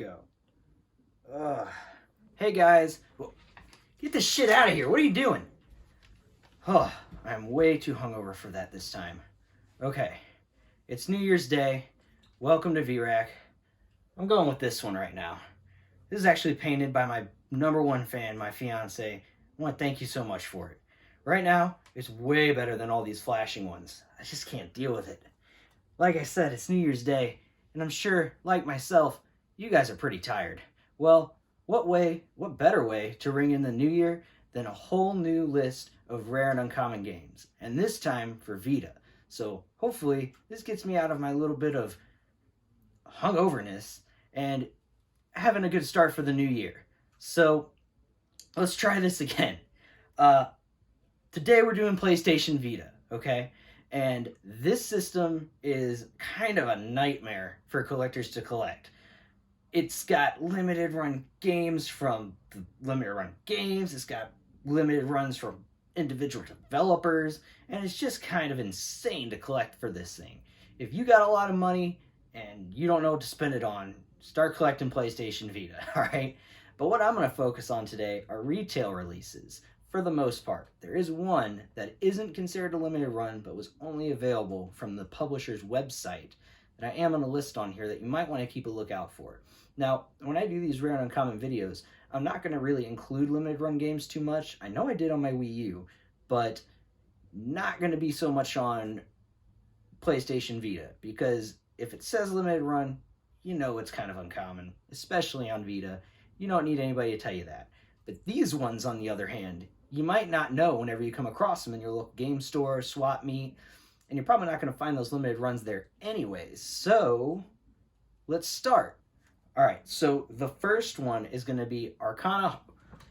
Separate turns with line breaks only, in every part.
Go. Hey guys, get this shit out of here. What are you doing? Oh, I'm way too hungover for that this time. Okay, it's New Year's Day. Welcome to VRAC. I'm going with this one right now. This is actually painted by my #1 fan, my fiance. I want to thank you so much for it. Right now, it's way better than all these flashing ones. I just can't deal with it. Like I said, it's New Year's Day, and I'm sure, like myself, you guys are pretty tired. Well, what better way to ring in the new year than a whole new list of rare and uncommon games, and this time for Vita. So hopefully this gets me out of my little bit of hungoverness and having a good start for the new year. So let's try this again. Today we're doing PlayStation Vita, okay? And this system is kind of a nightmare for collectors to collect. It's got limited run games from the limited run games. It's got limited runs from individual developers. And it's just kind of insane to collect for this thing. If you got a lot of money and you don't know what to spend it on, start collecting PlayStation Vita, all right? But what I'm going to focus on today are retail releases. For the most part, there is one that isn't considered a limited run, but was only available from the publisher's website that I am on a list on here that you might want to keep a lookout for. Now, when I do these rare and uncommon videos, I'm not going to really include limited run games too much. I know I did on my Wii U, but not going to be so much on PlayStation Vita, because if it says limited run, you know it's kind of uncommon, especially on Vita. You don't need anybody to tell you that. But these ones, on the other hand, you might not know whenever you come across them in your local game store, swap meet, and you're probably not going to find those limited runs there anyways. So let's start. All right, so the first one is going to be Arcana.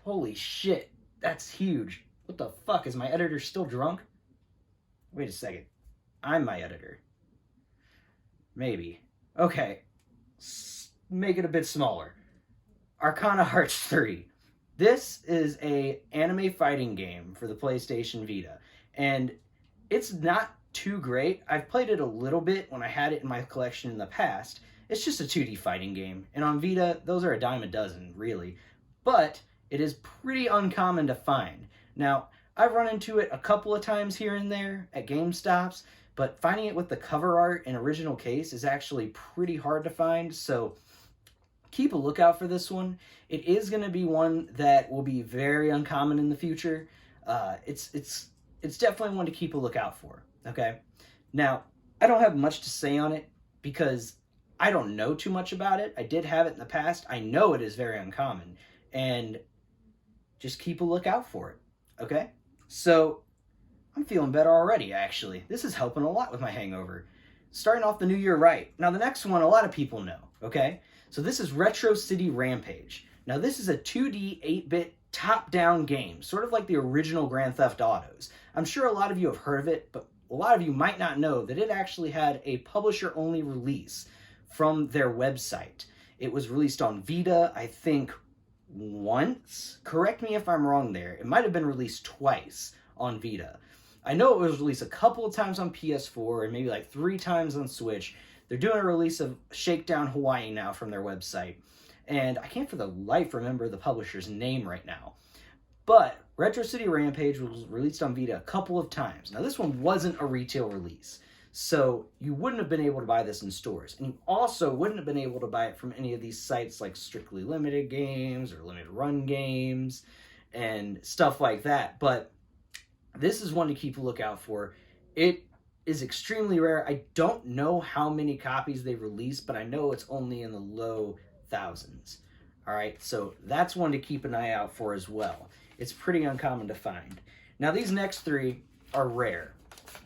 Holy shit, that's huge. What the fuck? Is my editor still drunk? Wait a second. I'm my editor. Maybe. Okay, make it a bit smaller. Arcana Heart 3. This is a anime fighting game for the PlayStation Vita, and it's not too great. I've played it a little bit when I had it in my collection in the past. It's just a 2D fighting game, and on Vita, those are a dime a dozen, really. But it is pretty uncommon to find. Now, I've run into it a couple of times here and there at GameStops, but finding it with the cover art and original case is actually pretty hard to find, so keep a lookout for this one. It is going to be one that will be very uncommon in the future. It's definitely one to keep a lookout for, okay? Now, I don't have much to say on it because I don't know too much about it. I did have it in the past. I know it is very uncommon, and just keep a lookout for it, okay? So, I'm feeling better already, actually. This is helping a lot with my hangover. Starting off the new year right. Now, the next one, a lot of people know, okay? So this is Retro City Rampage. Now this is a 2D 8-bit top-down game, sort of like the original Grand Theft Autos. I'm sure a lot of you have heard of it, but a lot of you might not know that it actually had a publisher-only release from their website. It was released on Vita, I think, once. Correct me if I'm wrong there. It might have been released twice on Vita. I know it was released a couple of times on PS4 and maybe like 3 times on Switch. They're doing a release of Shakedown Hawaii now from their website. And I can't for the life remember the publisher's name right now. But Retro City Rampage was released on Vita a couple of times. Now this one wasn't a retail release, so you wouldn't have been able to buy this in stores. And you also wouldn't have been able to buy it from any of these sites like Strictly Limited Games or Limited Run Games and stuff like that. But this is one to keep a lookout for. It is extremely rare. I don't know how many copies they released, but I know it's only in the low thousands. All right, so that's one to keep an eye out for as well. It's pretty uncommon to find. Now, these next 3 are rare.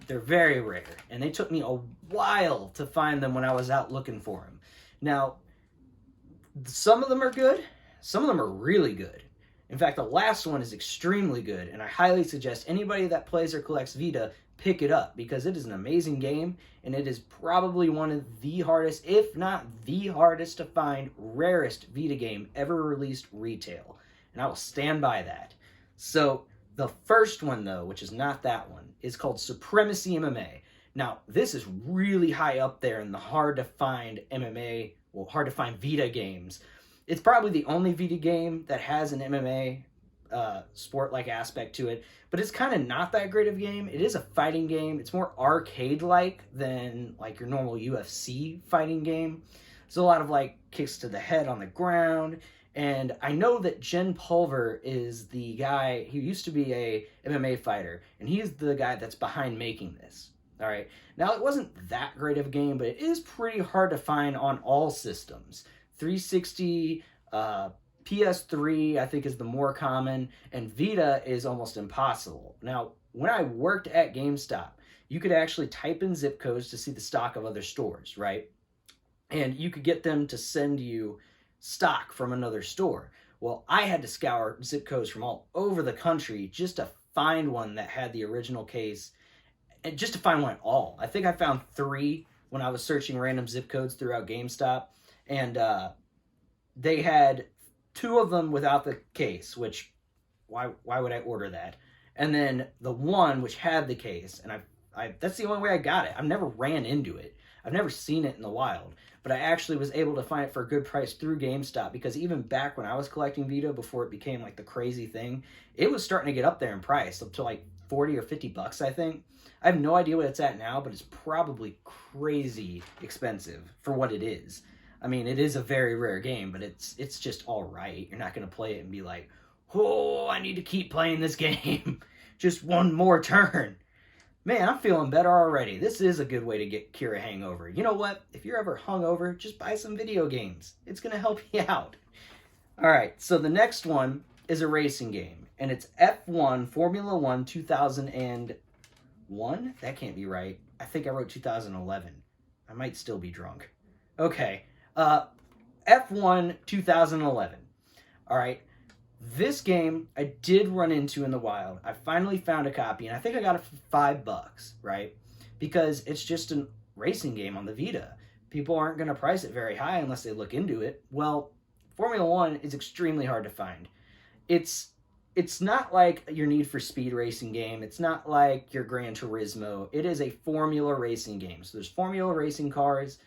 They're very rare, and they took me a while to find them when I was out looking for them. Now, some of them are good. Some of them are really good. In fact, the last one is extremely good, and I highly suggest anybody that plays or collects Vita pick it up because it is an amazing game, and it is probably one of the hardest, if not the hardest to find, rarest Vita game ever released retail. And I will stand by that. So the first one, though, which is not that one, is called Supremacy MMA. Now, this is really high up there in the hard to find MMA hard to find Vita games. It's probably the only Vita game that has an MMA sport-like aspect to it, but it's kind of not that great of a game. It is a fighting game. It's more arcade-like than like your normal UFC fighting game. There's a lot of like kicks to the head on the ground, and I know that Jen Pulver is the guy who used to be a MMA fighter, and he's the guy that's behind making this. All right. Now, it wasn't that great of a game, but it is pretty hard to find on all systems. 360, PS3, I think, is the more common, and Vita is almost impossible. Now, when I worked at GameStop, you could actually type in zip codes to see the stock of other stores, right? And you could get them to send you stock from another store. Well, I had to scour zip codes from all over the country just to find one that had the original case, and just to find one at all. I think I found 3 when I was searching random zip codes throughout GameStop, and they had 2 of them without the case, which why would I order that? And then the one which had the case, and I that's the only way I got it. I've never ran into it. I've never seen it in the wild, but I actually was able to find it for a good price through GameStop, because even back when I was collecting Vita, before it became like the crazy thing, it was starting to get up there in price, up to like 40 or 50 bucks, I think. I have no idea what it's at now, but it's probably crazy expensive for what it is. I mean, it is a very rare game, but it's just all right. You're not going to play it and be like, oh, I need to keep playing this game. Just one more turn. Man, I'm feeling better already. This is a good way to cure a hangover. You know what? If you're ever hungover, just buy some video games. It's going to help you out. All right, so the next one is a racing game, and it's F1 Formula 1 2001? That can't be right. I think I wrote 2011. I might still be drunk. Okay. F1 2011. All right. This game I did run into in the wild. I finally found a copy, and I think I got it for $5, right? Because it's just a racing game on the Vita. People aren't going to price it very high unless they look into it. Well, Formula 1 is extremely hard to find. It's not like your Need for Speed racing game. It's not like your Gran Turismo. It is a formula racing game. So there's formula racing cars.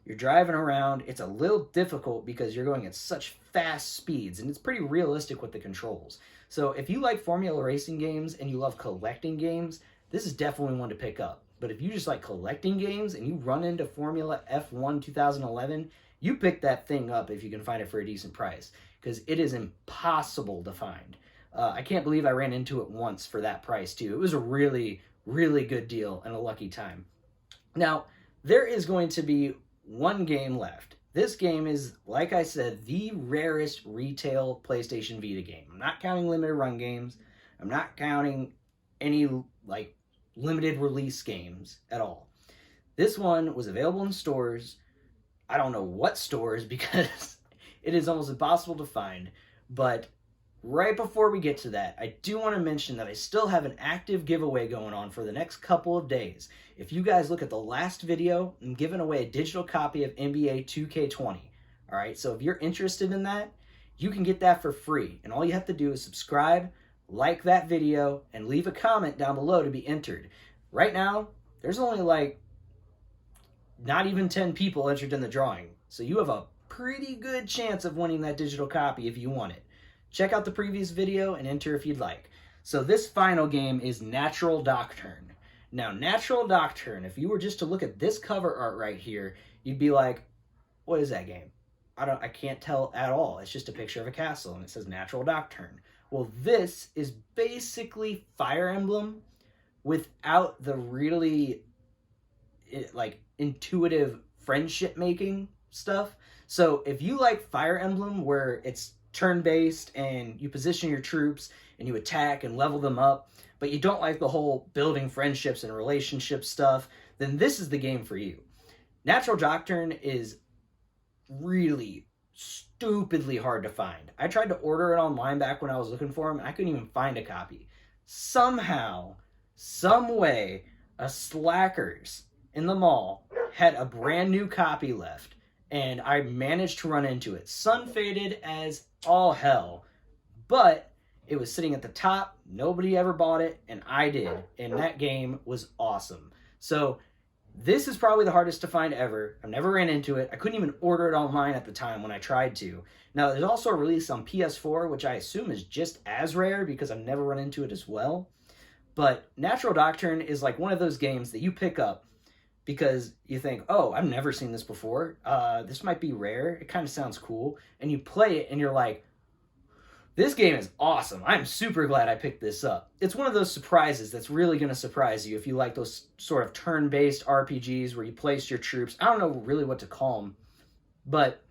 You're driving around. It's a little difficult because you're going at such fast speeds, and it's pretty realistic with the controls. So if you like formula racing games and you love collecting games, this is definitely one to pick up. But if you just like collecting games and you run into Formula F1 2011, you pick that thing up if you can find it for a decent price, because it is impossible to find. I can't believe I ran into it once for that price, too. It was a really, really good deal and a lucky time. Now, there is going to be one game left. This game is, like I said, the rarest retail PlayStation Vita game. I'm not counting limited run games. I'm not counting any, like, limited release games at all. This one was available in stores. I don't know what stores, because it is almost impossible to find, but right before we get to that, I do want to mention that I still have an active giveaway going on for the next couple of days. If you guys look at the last video, I'm giving away a digital copy of NBA 2K20. All right, so if you're interested in that, you can get that for free. And all you have to do is subscribe, like that video, and leave a comment down below to be entered. Right now, there's only like not even 10 people entered in the drawing. So you have a pretty good chance of winning that digital copy if you want it. Check out the previous video and enter if you'd like. So this final game is Natural Doctrine. Now, Natural Doctrine, if you were just to look at this cover art right here, you'd be like, what is that game? I can't tell at all. It's just a picture of a castle and it says Natural Doctrine. Well, this is basically Fire Emblem without the really like intuitive friendship making stuff. So if you like Fire Emblem where it's turn-based and you position your troops and you attack and level them up, but you don't like the whole building friendships and relationships stuff, then this is the game for you. Natural Doctrine is really stupidly hard to find. I tried to order it online back when I was looking for them, and I couldn't even find a copy. Somehow, some way, a Slackers in the mall had a brand new copy left, and I managed to run into it. Sun faded as all hell, but it was sitting at the top. Nobody ever bought it, and I did, and that game was awesome. So This is probably the hardest to find ever. I've never ran into it. I couldn't even order it online at the time when I tried to. Now, there's also a release on PS4, which I assume is just as rare because I've never run into it as well. But Natural Doctrine is like one of those games that you pick up because you think, oh, I've never seen this before. This might be rare. It kind of sounds cool. And you play it and you're like, this game is awesome. I'm super glad I picked this up. It's one of those surprises that's really going to surprise you if you like those sort of turn-based RPGs where you place your troops. I don't know really what to call them, but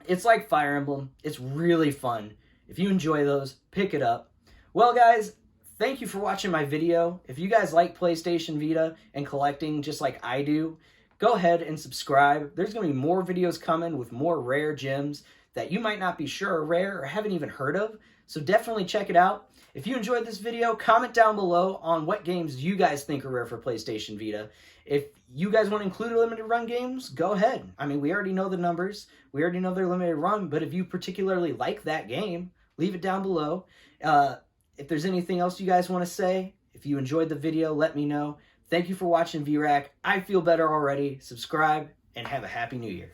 it's like Fire Emblem. It's really fun. If you enjoy those, pick it up. Well, guys, thank you for watching my video. If you guys like PlayStation Vita and collecting just like I do, go ahead and subscribe. There's going to be more videos coming with more rare gems that you might not be sure are rare or haven't even heard of. So definitely check it out. If you enjoyed this video, comment down below on what games you guys think are rare for PlayStation Vita. If you guys want to include limited run games, go ahead. I mean, we already know the numbers. We already know they're limited run, but if you particularly like that game, leave it down below. If there's anything else you guys want to say, if you enjoyed the video, let me know. Thank you for watching VRAC. I feel better already. Subscribe and have a happy new year.